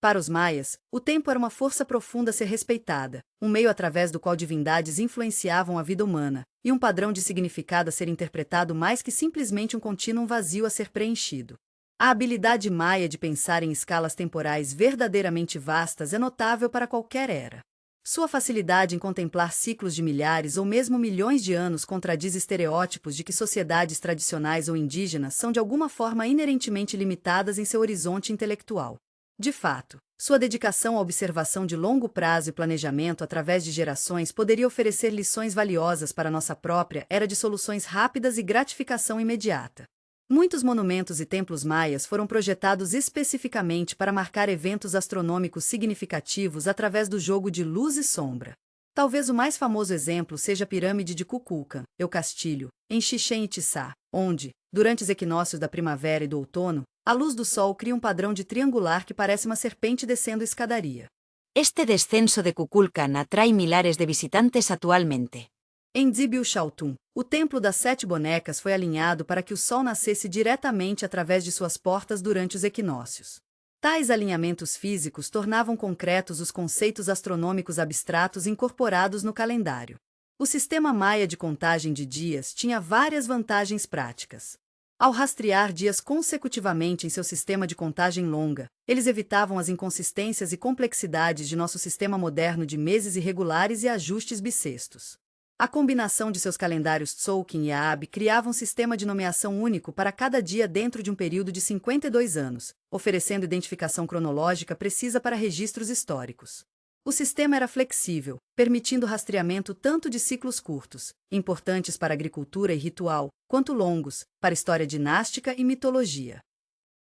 Speaker 1: Para os maias, o tempo era uma força profunda a ser respeitada, um meio através do qual divindades influenciavam a vida humana, e um padrão de significado a ser interpretado mais que simplesmente um contínuo vazio a ser preenchido. A habilidade maia de pensar em escalas temporais verdadeiramente vastas é notável para qualquer era. Sua facilidade em contemplar ciclos de milhares ou mesmo milhões de anos contradiz estereótipos de que sociedades tradicionais ou indígenas são de alguma forma inerentemente limitadas em seu horizonte intelectual. De fato, sua dedicação à observação de longo prazo e planejamento através de gerações poderia oferecer lições valiosas para nossa própria era de soluções rápidas e gratificação imediata. Muitos monumentos e templos maias foram projetados especificamente para marcar eventos astronômicos significativos através do jogo de luz e sombra. Talvez o mais famoso exemplo seja a Pirâmide de Kukulkan, El Castillo, em Chichén Itzá, onde, durante os equinócios da primavera e do outono, a luz do sol cria um padrão de triangular que parece uma serpente descendo escadaria.
Speaker 2: Este descenso de Kukulkan atrae millares de visitantes atualmente.
Speaker 1: Em Dzibiu Chaltun, o templo das 7 bonecas foi alinhado para que o sol nascesse diretamente através de suas portas durante os equinócios. Tais alinhamentos físicos tornavam concretos os conceitos astronômicos abstratos incorporados no calendário. O sistema maia de contagem de dias tinha várias vantagens práticas. Ao rastrear dias consecutivamente em seu sistema de contagem longa, eles evitavam as inconsistências e complexidades de nosso sistema moderno de meses irregulares e ajustes bissextos. A combinação de seus calendários Tzolk'in e Aab criava um sistema de nomeação único para cada dia dentro de um período de 52 anos, oferecendo identificação cronológica precisa para registros históricos. O sistema era flexível, permitindo rastreamento tanto de ciclos curtos, importantes para agricultura e ritual, quanto longos, para história dinástica e mitologia.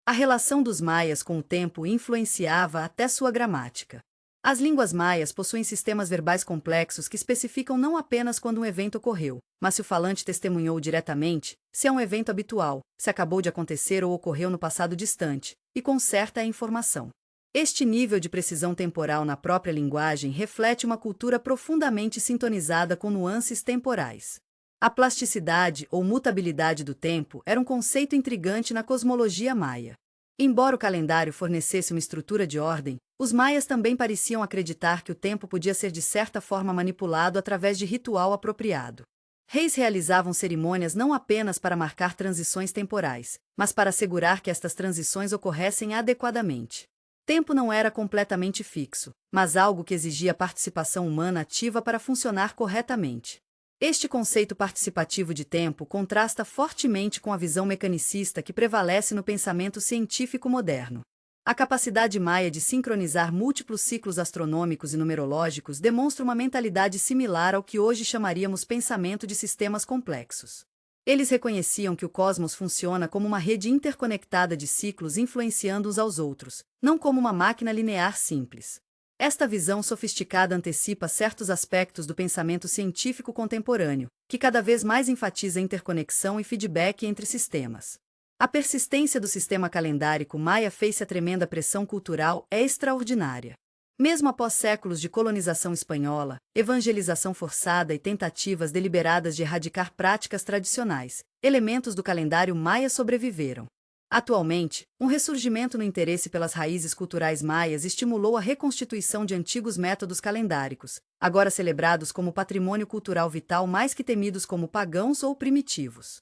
Speaker 1: A relação dos maias com o tempo influenciava até sua gramática. As línguas maias possuem sistemas verbais complexos que especificam não apenas quando um evento ocorreu, mas se o falante testemunhou diretamente, se é um evento habitual, se acabou de acontecer ou ocorreu no passado distante, e conserta a informação. Este nível de precisão temporal na própria linguagem reflete uma cultura profundamente sintonizada com nuances temporais. A plasticidade ou mutabilidade do tempo era um conceito intrigante na cosmologia maia. Embora o calendário fornecesse uma estrutura de ordem, os maias também pareciam acreditar que o tempo podia ser de certa forma manipulado através de ritual apropriado. Reis realizavam cerimônias não apenas para marcar transições temporais, mas para assegurar que estas transições ocorressem adequadamente. Tempo não era completamente fixo, mas algo que exigia participação humana ativa para funcionar corretamente. Este conceito participativo de tempo contrasta fortemente com a visão mecanicista que prevalece no pensamento científico moderno. A capacidade maia de sincronizar múltiplos ciclos astronômicos e numerológicos demonstra uma mentalidade similar ao que hoje chamaríamos pensamento de sistemas complexos. Eles reconheciam que o cosmos funciona como uma rede interconectada de ciclos influenciando uns aos outros, não como uma máquina linear simples. Esta visão sofisticada antecipa certos aspectos do pensamento científico contemporâneo, que cada vez mais enfatiza interconexão e feedback entre sistemas. A persistência do sistema calendárico maia face à tremenda pressão cultural é extraordinária. Mesmo após séculos de colonização espanhola, evangelização forçada e tentativas deliberadas de erradicar práticas tradicionais, elementos do calendário maia sobreviveram. Atualmente, um ressurgimento no interesse pelas raízes culturais maias estimulou a reconstituição de antigos métodos calendáricos, agora celebrados como patrimônio cultural vital mais que temidos como pagãos ou primitivos.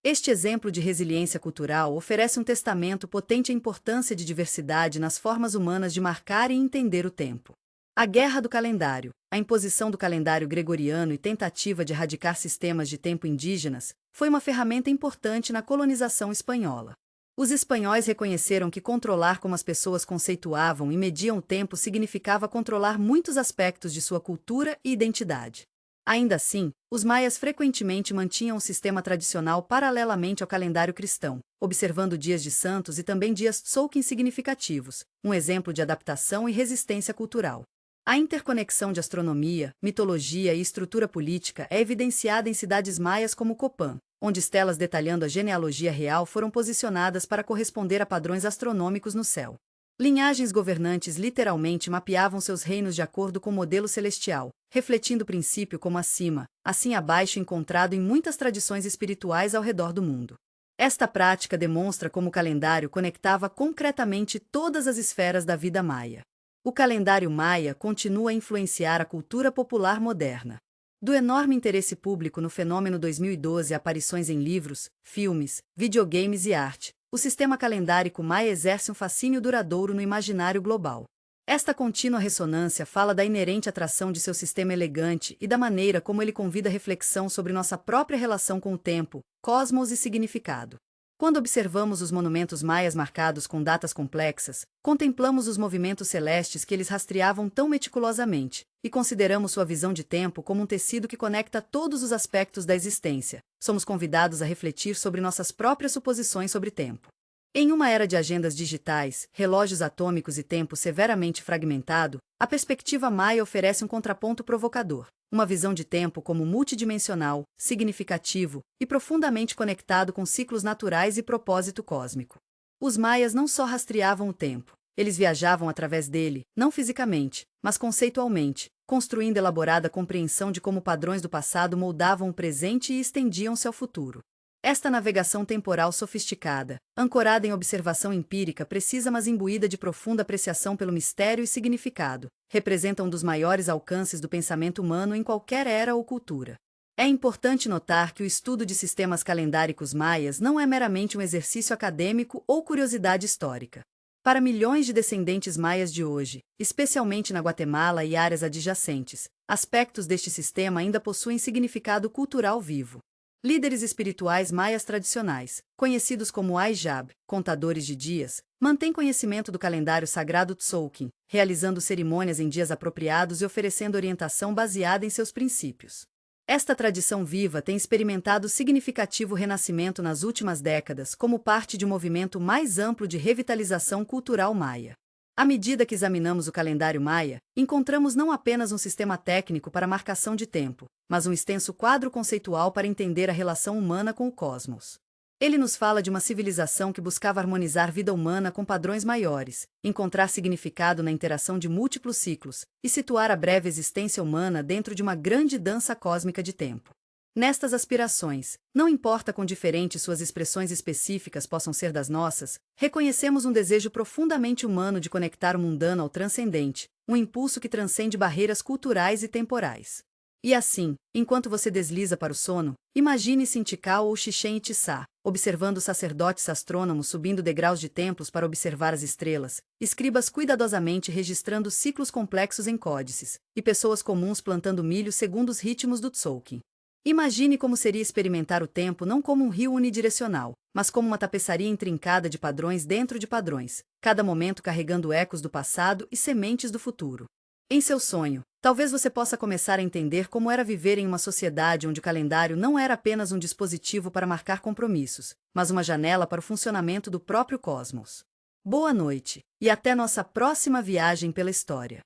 Speaker 1: Este exemplo de resiliência cultural oferece um testamento potente à importância de diversidade nas formas humanas de marcar e entender o tempo. A Guerra do Calendário, a imposição do calendário gregoriano e tentativa de erradicar sistemas de tempo indígenas, foi uma ferramenta importante na colonização espanhola. Os espanhóis reconheceram que controlar como as pessoas conceituavam e mediam o tempo significava controlar muitos aspectos de sua cultura e identidade. Ainda assim, os maias frequentemente mantinham o sistema tradicional paralelamente ao calendário cristão, observando dias de santos e também dias Tzolk'in significativos, um exemplo de adaptação e resistência cultural. A interconexão de astronomia, mitologia e estrutura política é evidenciada em cidades maias como Copán, onde estelas detalhando a genealogia real foram posicionadas para corresponder a padrões astronômicos no céu. Linhagens governantes literalmente mapeavam seus reinos de acordo com o modelo celestial, refletindo o princípio como acima, assim abaixo encontrado em muitas tradições espirituais ao redor do mundo. Esta prática demonstra como o calendário conectava concretamente todas as esferas da vida maia. O calendário maia continua a influenciar a cultura popular moderna. Do enorme interesse público no fenômeno 2012 aparições em livros, filmes, videogames e arte, o sistema calendárico maia exerce um fascínio duradouro no imaginário global. Esta contínua ressonância fala da inerente atração de seu sistema elegante e da maneira como ele convida a reflexão sobre nossa própria relação com o tempo, cosmos e significado. Quando observamos os monumentos maias marcados com datas complexas, contemplamos os movimentos celestes que eles rastreavam tão meticulosamente, e consideramos sua visão de tempo como um tecido que conecta todos os aspectos da existência. Somos convidados a refletir sobre nossas próprias suposições sobre tempo. Em uma era de agendas digitais, relógios atômicos e tempo severamente fragmentado, a perspectiva maia oferece um contraponto provocador, uma visão de tempo como multidimensional, significativo e profundamente conectado com ciclos naturais e propósito cósmico. Os maias não só rastreavam o tempo, Eles viajavam através dele, não fisicamente, mas conceitualmente, construindo elaborada compreensão de como padrões do passado moldavam o presente e estendiam-se ao futuro. Esta navegação temporal sofisticada, ancorada em observação empírica precisa mas imbuída de profunda apreciação pelo mistério e significado, representa um dos maiores alcances do pensamento humano em qualquer era ou cultura. É importante notar que o estudo de sistemas calendáricos maias não é meramente um exercício acadêmico ou curiosidade histórica. Para milhões de descendentes maias de hoje, especialmente na Guatemala e áreas adjacentes, aspectos deste sistema ainda possuem significado cultural vivo. Líderes espirituais maias tradicionais, conhecidos como Aijab, contadores de dias, mantêm conhecimento do calendário sagrado Tzolk'in, realizando cerimônias em dias apropriados e oferecendo orientação baseada em seus princípios. Esta tradição viva tem experimentado significativo renascimento nas últimas décadas como parte de um movimento mais amplo de revitalização cultural maia. À medida que examinamos o calendário maia, encontramos não apenas um sistema técnico para marcação de tempo, mas um extenso quadro conceitual para entender a relação humana com o cosmos. Ele nos fala de uma civilização que buscava harmonizar a vida humana com padrões maiores, encontrar significado na interação de múltiplos ciclos e situar a breve existência humana dentro de uma grande dança cósmica de tempo. Nestas aspirações, não importa quão diferentes suas expressões específicas possam ser das nossas, reconhecemos um desejo profundamente humano de conectar o mundano ao transcendente, um impulso que transcende barreiras culturais e temporais. E assim, enquanto você desliza para o sono, imagine-se em Tikal ou Chichén Itzá, observando sacerdotes astrônomos subindo degraus de templos para observar as estrelas, escribas cuidadosamente registrando ciclos complexos em códices, e pessoas comuns plantando milho segundo os ritmos do Tzolk'in. Imagine como seria experimentar o tempo não como um rio unidirecional, mas como uma tapeçaria intrincada de padrões dentro de padrões, cada momento carregando ecos do passado e sementes do futuro. Em seu sonho, talvez você possa começar a entender como era viver em uma sociedade onde o calendário não era apenas um dispositivo para marcar compromissos, mas uma janela para o funcionamento do próprio cosmos. Boa noite, e até nossa próxima viagem pela história.